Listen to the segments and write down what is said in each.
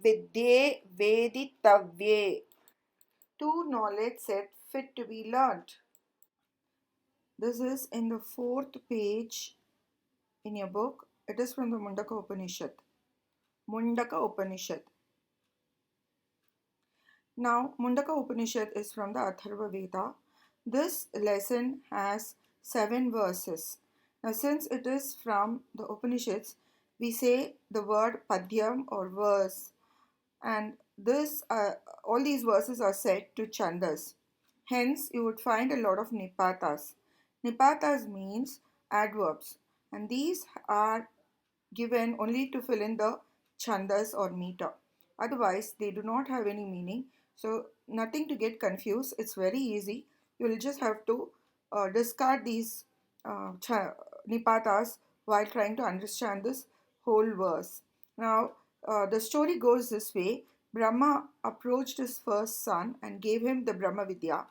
vidye veditavye. To knowledge set fit to be learnt. This is in the 4th page in your book. It is from the Mundaka Upanishad. Mundaka Upanishad. Now, Mundaka Upanishad is from the Atharva Veda. This lesson has 7 verses. Now, since it is from the Upanishads, we say the word Padyam or verse, and all these verses are set to Chandas. Hence, you would find a lot of Nipatas. Nipatas means adverbs, and these are given only to fill in the Chandas or meter. Otherwise, they do not have any meaning. So, nothing to get confused. It's very easy. You will just have to discard these Nipatas while trying to understand this whole verse. Now, the story goes this way. Brahma approached his first son and gave him the Brahma Vidya.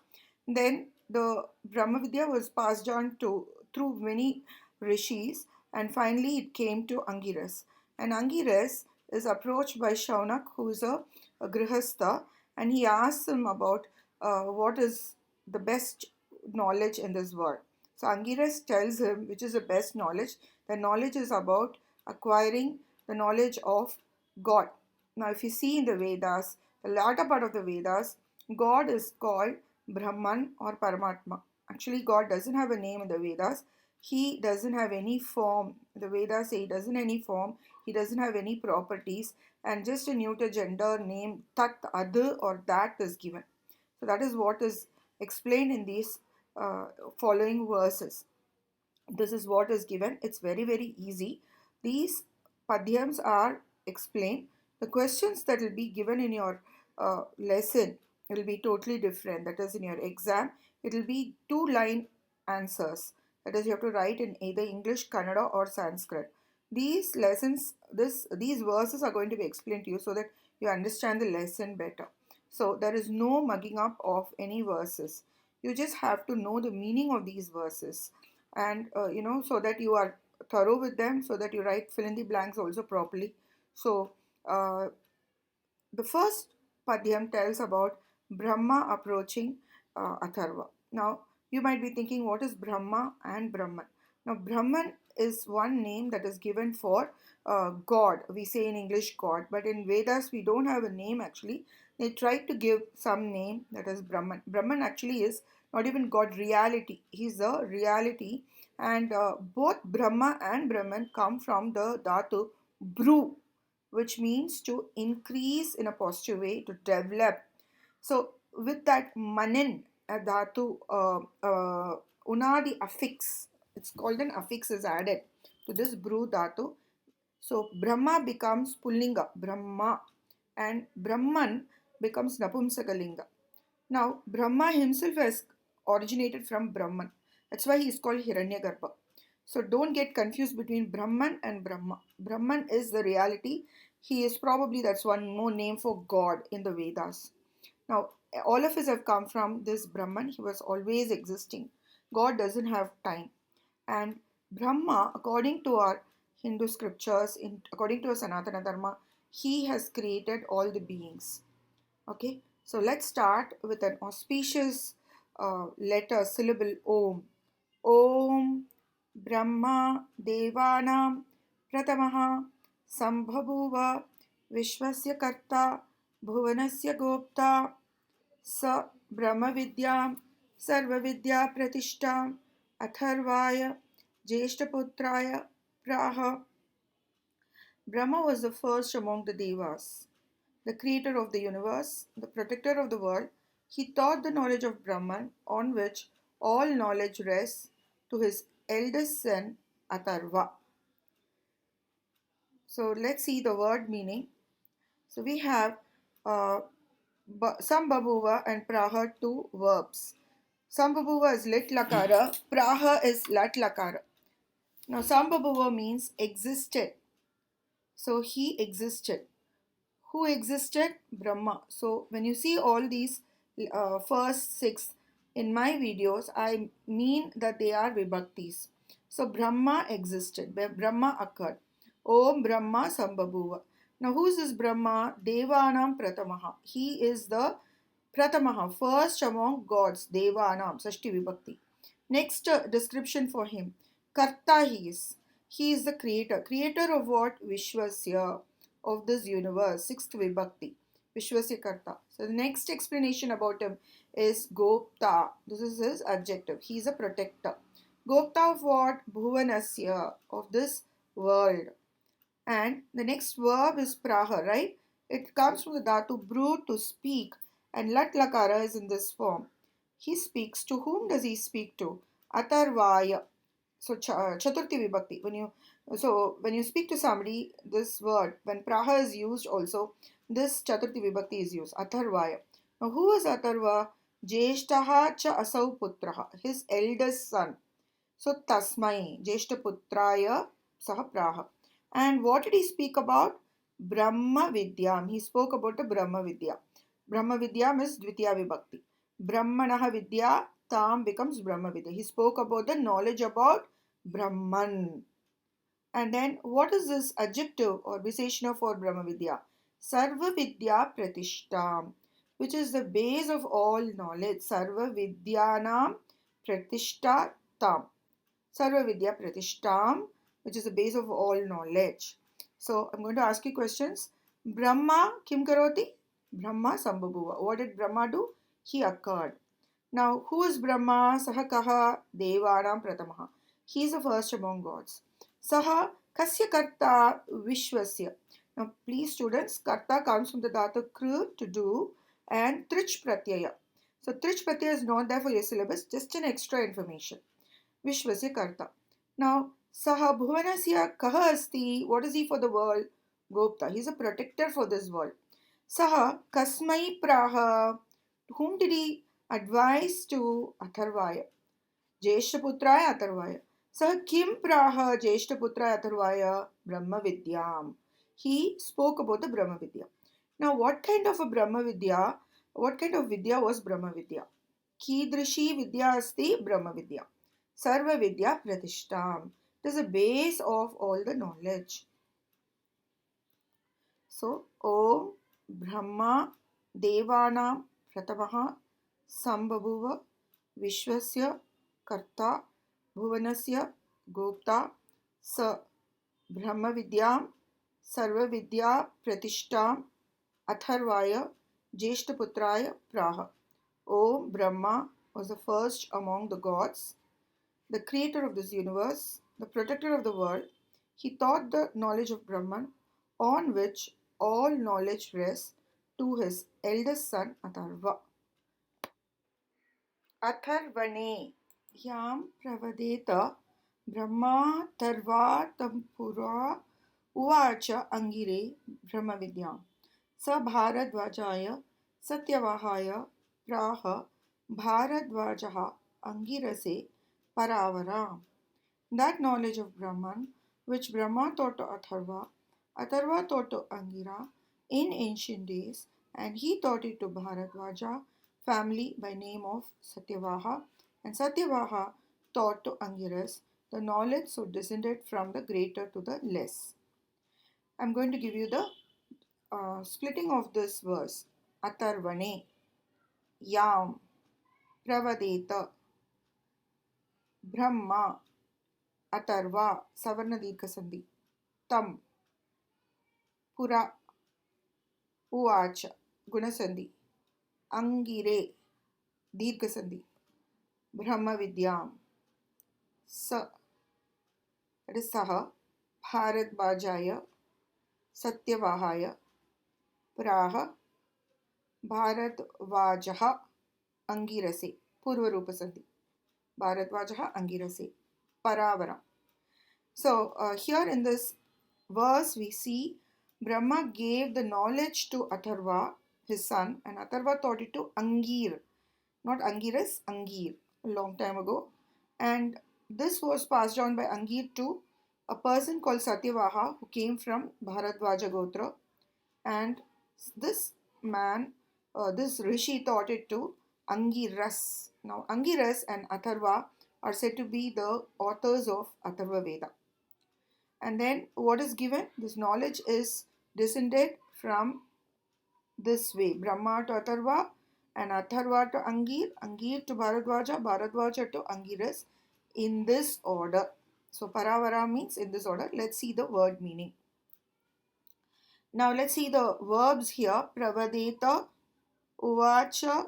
Then the Brahma Vidya was passed on through many rishis, and finally it came to Angiras. And Angiras is approached by Shaunak, who is a grihastha, and he asks him about what is the best knowledge in this world. So Angiras tells him which is the best knowledge. The knowledge is about acquiring the knowledge of God. Now, if you see in the Vedas, the latter part of the Vedas, God is called Brahman or Paramatma. Actually, God doesn't have a name in the Vedas. He doesn't have any form. The Vedas say he doesn't have any form. He doesn't have any properties, and just a neuter gender name Tat, Ad or that is given. So that is what is explained in these following verses. This is what is given. It's very, very easy. These padhyams are explained. The questions that will be given in your lesson will be totally different. That is, in your exam, it will be 2-line answers. That is, you have to write in either English, Kannada, or Sanskrit. These lessons, these verses are going to be explained to you so that you understand the lesson better. So there is no mugging up of any verses. You just have to know the meaning of these verses, and so that you are thorough with them, so that you write fill in the blanks also properly. So uh, the first Padhyam tells about Brahma approaching Atharva. Now, you might be thinking, what is Brahma and Brahman? Now, Brahman is one name that is given for God. We say in English God, but in Vedas we don't have a name actually. They tried to give some name, that is Brahman. Brahman actually is not even God, reality. He's a reality, and both Brahma and Brahman come from the dhatu Bru, which means to increase in a positive way, to develop. So with that manin dhatu, unadi affix, it's called an affix is added to this bru dhatu. So Brahma becomes Pullinga, Brahma, and Brahman becomes Napumsakalinga. Now Brahma himself has originated from Brahman. That's why he is called Hiranyagarbha. So don't get confused between Brahman and Brahma. Brahman is the reality. He is probably, that's one more name for God in the Vedas. Now, all of us have come from this Brahman. He was always existing. God doesn't have time. And Brahma, according to our Hindu scriptures, according to our Sanatana Dharma, he has created all the beings. Okay, so let's start with an auspicious letter, syllable Om. Om Brahma Devanam Pratamaha Sambhavuva Vishwasya Karta Bhuvanasya Gopta Sa Brahma Vidyam Sarva Vidya Pratishtam Atharvaya Jeshtaputraya Praha. Brahma was the first among the Devas, the creator of the universe, the protector of the world. He taught the knowledge of Brahman, on which all knowledge rests, to his eldest son Atharva. So let's see the word meaning. So we have Sambhavuva and Praha, two verbs. Sambhavuva is lit lakara, Praha is lat lakara. Now Sambhavuva means existed. So he existed. Who existed? Brahma. So when you see all these first 6 in my videos, I mean that they are vibhaktis. So Brahma existed, Brahma occurred. Om Brahma Sambhavuva. Now, who is this Brahma? Devanam Pratamaha. He is the Pratamaha, first among gods. Devanam, Sashti Vibhakti. Next description for him. Karta he is. He is the creator. Creator of what? Vishwasya, of this universe. Sixth Vibhakti. Vishwasya Karta. So the next explanation about him is Gopta. This is his adjective. He is a protector. Gopta of what? Bhuvanasya, of this world. And the next verb is praha, right? It comes from the dhatu bru, to speak, and lat lakara is in this form. He speaks. To whom does he speak to? Atharvaya. So chaturthi vibhakti. When you speak to somebody, this word, when praha is used also, this chaturthi vibhakti is used. Atharvaya. Now who is Atharva? Jeshtaha cha asau putraha. His eldest son. So tasmai. Jeshta putraya saha praha. And what did he speak about? Brahma Vidyam. He spoke about the Brahma Vidya. Brahma Vidyam is Dvitiya Vibhakti. Brahmanaha Vidya, Tam becomes Brahma Vidya. He spoke about the knowledge about Brahman. And then what is this adjective or Visheshana for Brahma Vidya? Sarva Vidya Pratishtam, which is the base of all knowledge. Sarva Vidyanam Pratishta Tam. Sarva Vidya Pratishtam, which is the base of all knowledge. So I'm going to ask you questions. Brahma Kim Karoti? Brahma Sambhabhuva. What did Brahma do? He occurred. Now, who is Brahma? Saha Kaha Devanam Pratamaha. He is the first among gods. Saha Kasya Karta Vishwasya. Now, please, students, Karta comes from the dhatu kru, to do, and Trich Pratyaya. So, Trich Pratyaya is not there for your syllabus, just an extra information. Vishwasya Karta. Now, Saha Bhuvanasya Kaha Asti. What is he for the world? Gopta. He is a protector for this world. Saha Kasmai Praha. Whom did he advise? To Atharvaya. Jeshtaputraya Atharvaya. Saha Kim Praha Jeshtaputraya Atharvaya? Brahma Vidyam. He spoke about the Brahma Vidya. Now, what kind of a Brahma Vidya? What kind of Vidya was Brahma Vidya? Kidrishi Vidya Asti Brahma Vidya. Sarva Vidya Pratishtam. It is the base of all the knowledge. So, Om Brahma Devanam Pratamaha Sambhabhuva Vishwasya Karta Bhuvanasya Gopta Sa Brahma Vidyam Sarva Vidya Pratishtam Atharvaya Jeshtaputraya Praha. Om Brahma was the first among the gods, the creator of this universe, the protector of the world. He taught the knowledge of Brahman, on which all knowledge rests, to his eldest son Atharva. Atharvane Yam Pravadeta Brahma Tarva Tampura Uvacha Angire Brahma Vidyam Sa Bharadvajaya Satyavahaya Praha Bharadvajaha Angirase Paravara. That knowledge of Brahman, which Brahma taught to Atharva, Atharva taught to Angira in ancient days, and he taught it to Bharadvaja family by name of Satyavaha, and Satyavaha taught to Angiras the knowledge so descended from the greater to the less. I'm going to give you the splitting of this verse. Atharvane Yam Pravadeta Brahma Atharva Savarna Dirgha Sandhi Tam Pura Uvacha Gunasandhi Angire Dirgha Sandhi Brahma Vidyam Sa, that is Saha Bharadvajaya Satyavahaya Praha Bharadvajaha Angirase Purva Rupa Sandhi Bharadvajaha Angirase Paravara. So here in this verse we see Brahma gave the knowledge to Atharva, his son, and Atharva taught it to Angir, not Angiras, Angir, a long time ago. And this was passed on by Angir to a person called Satyavaha who came from Bharadvaja Gotra. And this man, this rishi taught it to Angiras. Now, Angiras and Atharva are said to be the authors of Atharva Veda. And then what is given? This knowledge is descended from this way. Brahma to Atharva and Atharva to Angir, Angir to Bharadwaja, Bharadwaja to Angiras, in this order. So Paravara means in this order. Let's see the word meaning. Now let's see the verbs here. Pravadeta, Uvacha,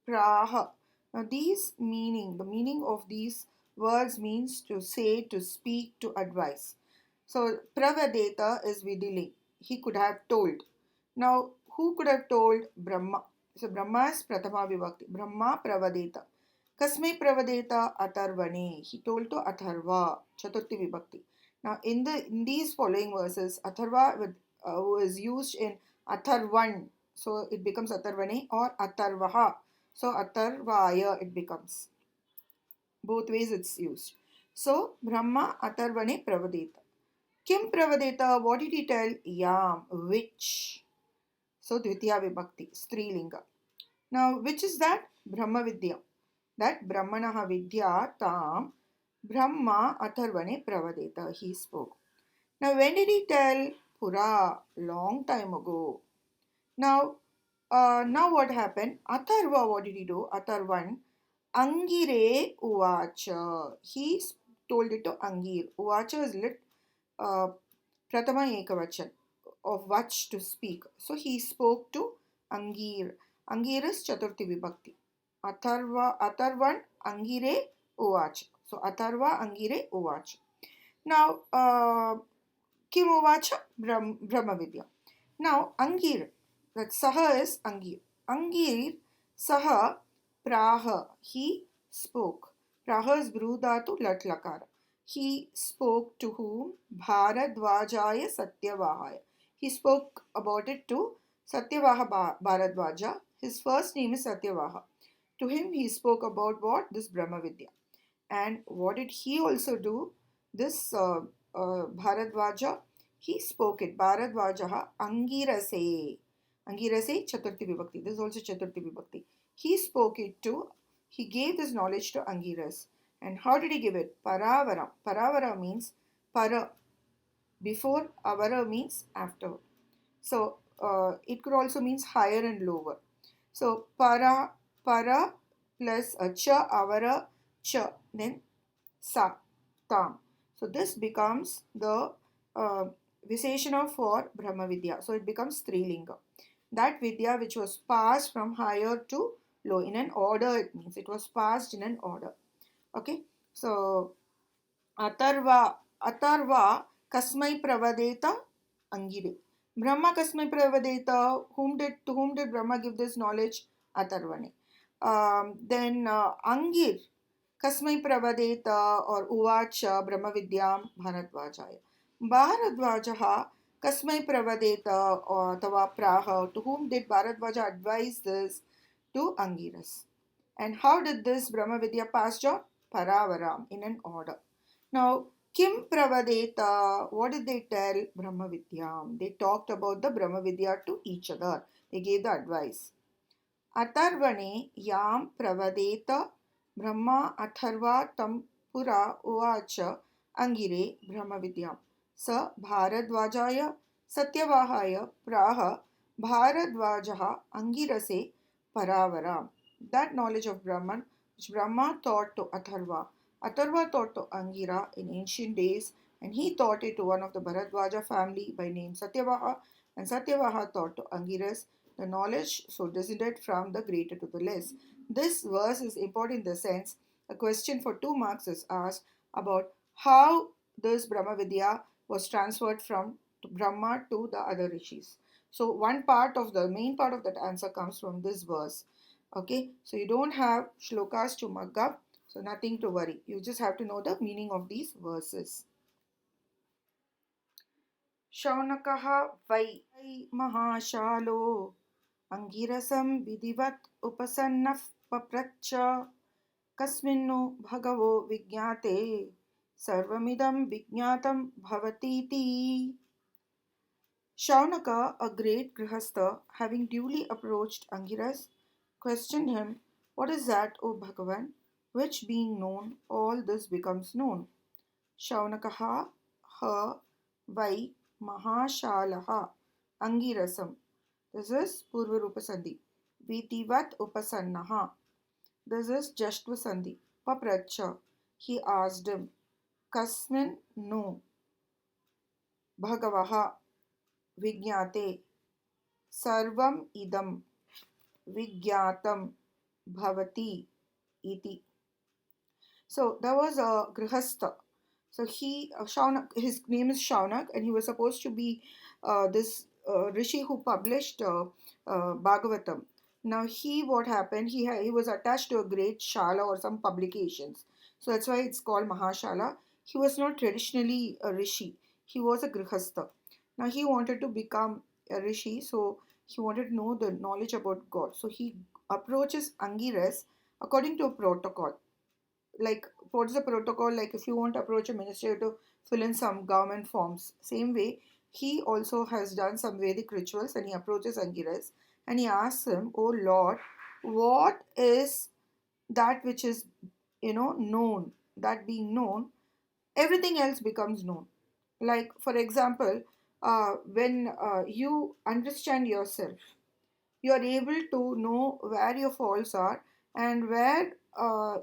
Praha. Now the meaning of these words means to say, to speak, to advise. So Pravadeta is Vidili. He could have told. Now who could have told? Brahma. So Brahma is Prathama Vibhakti. Brahma Pravadeta. Kasmai Pravadeta Atharvane. He told to Atharva, Chaturthi Vibhakti. Now in these following verses, Atharva was used in Atharvan. So it becomes Atharvane or Atharvaha. So Atharvaya it becomes. Both ways it's used. So Brahma Atharvane Pravadeta. Kim Pravadeta, what did he tell? Yam, which. So Dvitiya Vibhakti, Strilinga. Now which is that? Brahma Vidya. That Brahmanaha Vidya Tam Brahma Atharvane Pravadeta. He spoke. Now when did he tell? Pura, long time ago. Now what happened? Atharva, what did he do? Atharvan, Angire Uvacha. He told it to Angir. Uvacha is lit uh, Pratama Ekavachan of Vach to speak. So he spoke to Angir. Angir is Chaturthi Vibhakti. Atharvan Angire Uvacha. So Atharva Angire Uvacha. Now, Kim Uvacha? Brahma Vidya. Now, Angir, that Saha is Angir. Angir, Saha, Praha, he spoke. Praha is Brudhatu Latlakara. He spoke to whom? Bharadvajaya Satyavahaya. He spoke about it to Satyavaha Bharadvaja. His first name is Satyavaha. To him he spoke about what? This Brahma Vidya. And what did he also do? This Bharadvaja, he spoke it. Bharadvajaha Angirase. Angirase Chaturthi Vibhakti. This is also Chaturthi Vibhakti. He spoke it to, he gave this knowledge to Angiras. And how did he give it? Paravara. Paravara means para. Before, avara means after. So it could also means higher and lower. So para plus a cha, avara, cha, then sa, tam. So this becomes the Visheshana for Brahma Vidya. So it becomes Strilinga. That Vidya which was passed from higher to low in an order, it means it was passed in an order. Okay. So Atharva Kasmai Pravadeta Angire. Brahma Kasmai Pravadeta. To whom did Brahma give this knowledge? Atharvane. Then Angir Kasmai Pravadeta or Uvacha Brahma Vidyam Bharadvajaya. Bharadvajaha Kasmai Pravadeta or Tava Praha. To whom did Bharadvaja advise this? To Angiras. And how did this Brahma Vidya pass on? Paravaram, in an order. Now, Kim Pravadeta, what did they tell? Brahma Vidyam. They talked about the Brahma Vidya to each other. They gave the advice. Atharvane Yam Pravadeta Brahma Atharva Tam Pura Uvacha Angire Brahma Vidyam. Sa Bharadvajaya Satyavahaya Praha Bharadvajaha Angirase Paravaram. That knowledge of Brahman which Brahma taught to Atharva. Atharva taught to Angira in ancient days, and he taught it to one of the Bharadvaja family by name Satyavaha, and Satyavaha taught to Angiras the knowledge so descended from the greater to the less. This verse is important in the sense a question for 2 marks is asked about how this Brahma Vidya was transferred from Brahma to the other rishis. So one part of the main part of that answer comes from this verse. Okay, so you don't have shlokas to mug up, so nothing to worry. You just have to know the meaning of these verses. Shaunakaha vai mahashalo Angirasam vidivat upasannaf papracha kasminnu bhagavo vigyate sarvamidam vignatam bhavatiti. Shaunaka, a great grihastha, having duly approached Angiras, questioned him, "What is that, O Bhagavan, which being known, all this becomes known?" Shaunakaha, ha, vai, mahashalaha. Angirasam. This is Purva Rupa Sandhi. Vitivat Upasannaha. This is Jashtva Sandhi. Papracha. He asked him. Kasmin no. Bhagavaha. Vigyate. Sarvam idam. Vigyatam. Bhavati. Iti. So there was a grihastha. So Shaunak, his name is Shaunak, and he was supposed to be this rishi who published Bhagavatam. Now what happened? He was attached to a great shala or some publications. So that's why it's called Mahashala. He was not traditionally a rishi. He was a grihastha. Now he wanted to become a rishi, so he wanted to know the knowledge about God. So he approaches Angiras according to a protocol. Like, what is the protocol? Like, if you want to approach a minister, you have to fill in some government forms. Same way, he also has done some Vedic rituals, and he approaches Angiras and he asks him, "Oh Lord, what is that which is, known? That being known, everything else becomes known." Like, for example, when you understand yourself, you are able to know where your faults are and where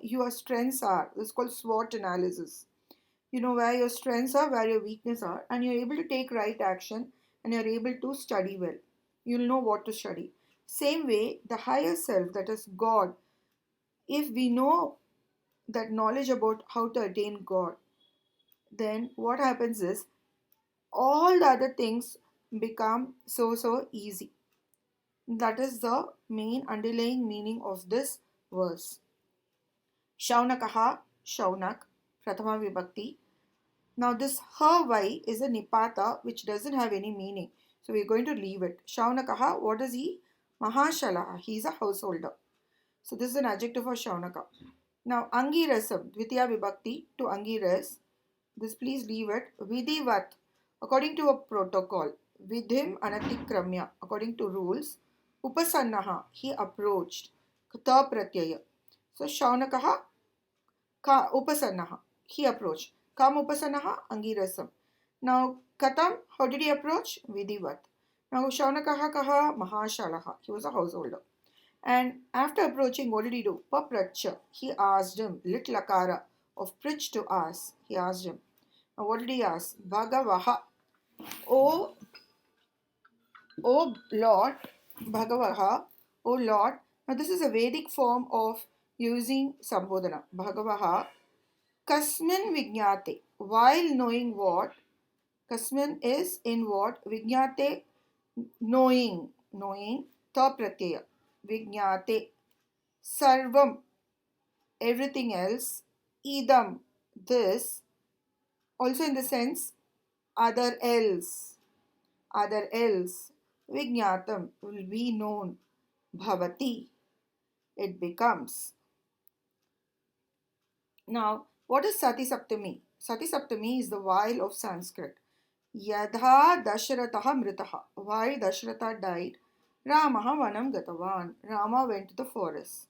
your strengths are. This is called SWOT analysis. You know where your strengths are, where your weaknesses are, and you're able to take right action, and you're able to study well. You'll know what to study. Same way, the higher self, that is God, if we know that knowledge about how to attain God, then what happens is all the other things become so easy. That is the main underlying meaning of this verse. Shaunakaha, Shaunak, Prathama Vibhakti. Now this ha vai is a nipata which doesn't have any meaning. So we're going to leave it. Shaunakaha, what is he? Mahashalaha, he is a householder. So this is an adjective for Shaunaka. Now Angirasam, Dvitiya Vibhakti to Angiras. This please leave it. Vidhivat, according to a protocol. Vidhim anatikramya, according to rules. Upasannaha, he approached. Kata pratyaya. So Shaunakaha, ka upasannaha, he approached. Kam upasannaha, angirasam. Now Katam, how did he approach? Vidhivat. Now Shaunakaha kaha mahashalaha, he was a householder. And after approaching, what did he do? Papracha, he asked him, lit lakara, of pritch to ask, he asked him. Now what did he ask? Bhagavaha, O, O Lord, Bhagavaha, O Lord. Now this is a Vedic form of using Sambodhana. Bhagavaha, Kasmin Vijnate, while knowing what? Kasmin is in what? Vijnate, knowing, ta pratyaya, Vijnate, Sarvam, everything else, Idam, this, also in the sense, other else, Vijnatam will be known, Bhavati, it becomes. Now, what is Sati Saptami? Sati Saptami is the while of Sanskrit. Yadha Dasharatha Mritaha. While Dasharatha died, Ramaha Vanam Gatavan. Rama went to the forest.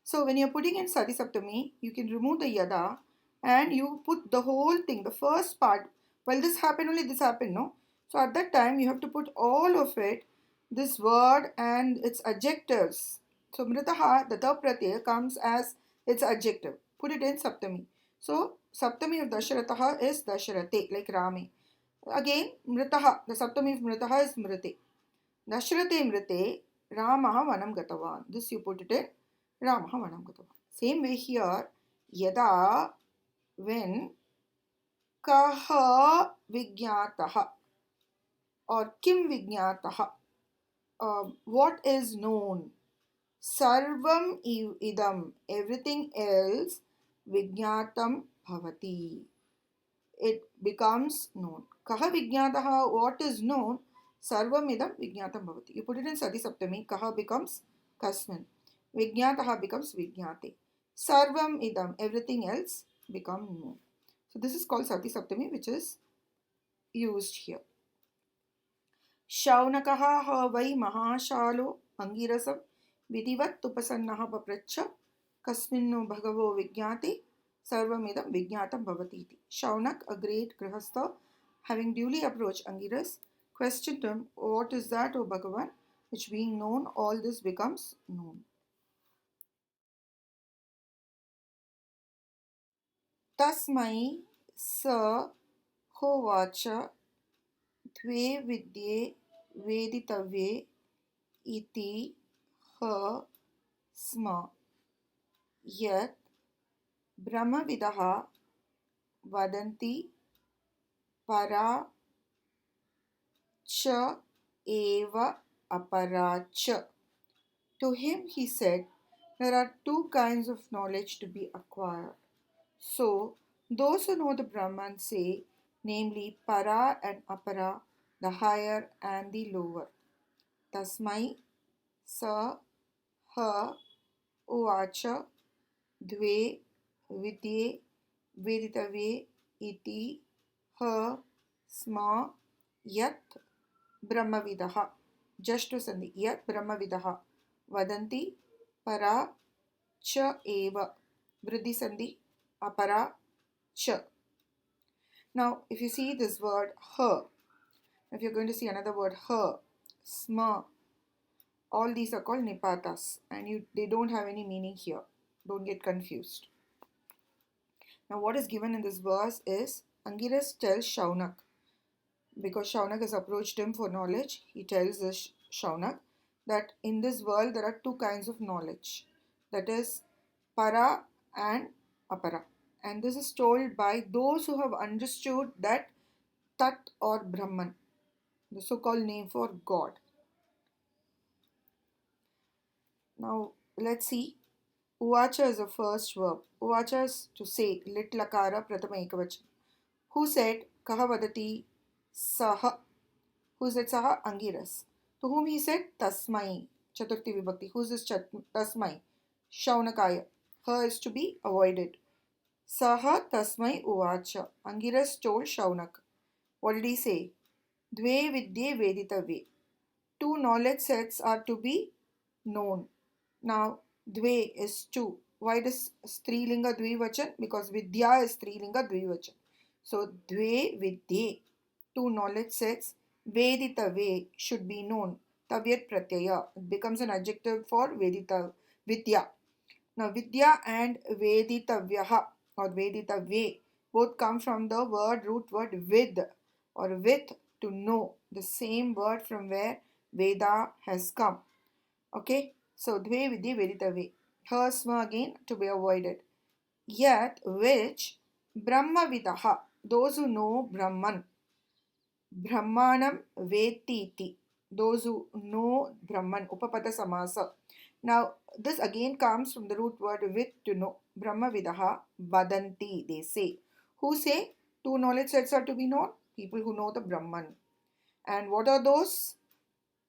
So when you're putting in Sati Saptami, you can remove the Yada and you put the whole thing, the first part. Well, this happened, only this happened, no? So at that time, you have to put all of it, this word and its adjectives. So Mritaha, the third pratyaya, comes as its adjective. Put it in Saptami. So Saptami of Dasharatha is Dasharate, like Rame. Again, Mritaha, the Saptami of Mritaha is Mrite. Dasharate Mrite, Ramaha Vanam Gatavan. This you put it in Ramaha Vanam Gatavan. Same way here, Yada, when Kaha Vijnataha or Kim Vijnataha, what is known? Sarvam idam, everything else, Vijnatam Bhavati. It becomes known. Kaha Vijnataha, what is known? Sarvam idam Vijnatam Bhavati. You put it in Sati Saptami, Kaha becomes Kasmin. Vijnataha becomes Vijnate. Sarvam idam, everything else become known. So this is called Sati Saptami, which is used here. Shaunakaha vai mahashalo angirasam vidivat upasannaha papracha kasminno bhagavo vijnate sarvamidam vijnatam bhavati. Shaunak, a great grihastha, having duly approached Angiras, questioned him, "What is that, O Bhagavan? Which being known, all this becomes known." तस्मै स होवाच द्वे विद्ये वेदितव्ये इति ह स्म यत् ब्रह्मविदः वदन्ति परा च eva apara च. To him he said, there are two kinds of knowledge to be acquired. So, those who know the Brahman say, namely para and apara, the higher and the lower. Tasmai sa ha uvacha dve vidye veditave iti ha sma yat brahmavidaha. Just to sandhi, yat brahmavidaha vadanti para cha eva. Vriddhi sandhi apara cha. Now, if you see this word her, if you're going to see another word her, sma, all these are called nipatas and they don't have any meaning here. Don't get confused. Now, what is given in this verse is Angiras tells Shaunak, because Shaunak has approached him for knowledge, he tells this Shaunak that in this world there are two kinds of knowledge, that is para and apara. And this is told by those who have understood that Tat or Brahman, the so-called name for God. Now let's see. Uvacha is the first verb. Uvacha is to say, lit lakara pratama ekavachan. Who said kaha vadati saha? Who said saha? Angiras. To whom he said tasmai, chaturthi vibhakti. Who is this tasmai? Shaunakaya. Her is to be avoided. Saha tasmai uvacha. Angiras told Shaunak. What did he say? Dve vidye veditave. Two knowledge sets are to be known. Now, dve is two. Why does strilinga dvivachan? Because vidya is strilinga dvivachan. So, dve vidye, two knowledge sets, veditave should be known. Tavyat pratyaya becomes an adjective for vedita vidya. Now, vidya and veditavyaha or veditavye both come from the root word with or with, to know, the same word from where Veda has come. Okay, so dve vidye veditave. Her sma again to be avoided. Yet which Brahma vidaha, those who know Brahman. Brahmanam vetiti, those who know Brahman. Upapada samasa. Now this again comes from the root word with, to know. Brahma vidaha vadanti, they say. Who say? Two knowledge sets are to be known. People who know the Brahman. And what are those?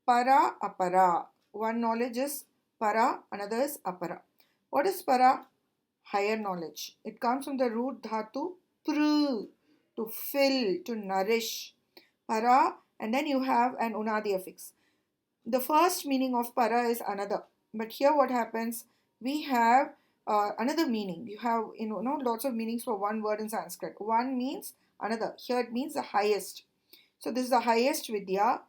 Para apara. One knowledge is para, another is apara. What is para? Higher knowledge. It comes from the root dhatu pru, to fill, to nourish. Para, and then you have an unadi affix. The first meaning of para is another, but here what happens? We have another meaning. You have lots of meanings for one word in Sanskrit. One means another. Here it means the highest. So this is the highest vidya,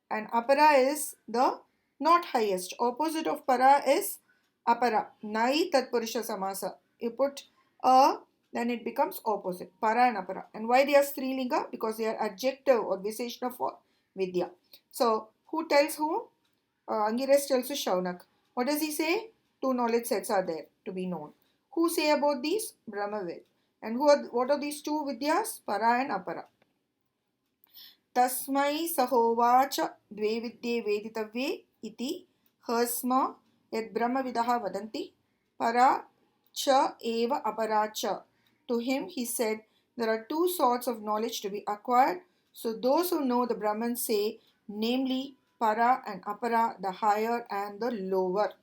and apara is the not highest. Opposite of para is apara. Nai tatpurusha samasa. You put a, then it becomes opposite. Para and apara. And why they are strilinga? Because they are adjective or viseshna for vidya. So who tells whom? Angiras tells to Shaunak. What does he say? Two knowledge sets are there to be known. Who say about these? Brahmavid. And what are these two vidyas? Para and apara. तस्मै सहोवाच द्वे विद्ये वेदितव्ये इति हस्म यद्ब्रह्मविदः वदन्ति para cha eva apara cha. To him he said, there are two sorts of knowledge to be acquired. So those who know the Brahman say, namely para and apara, the higher and the lower.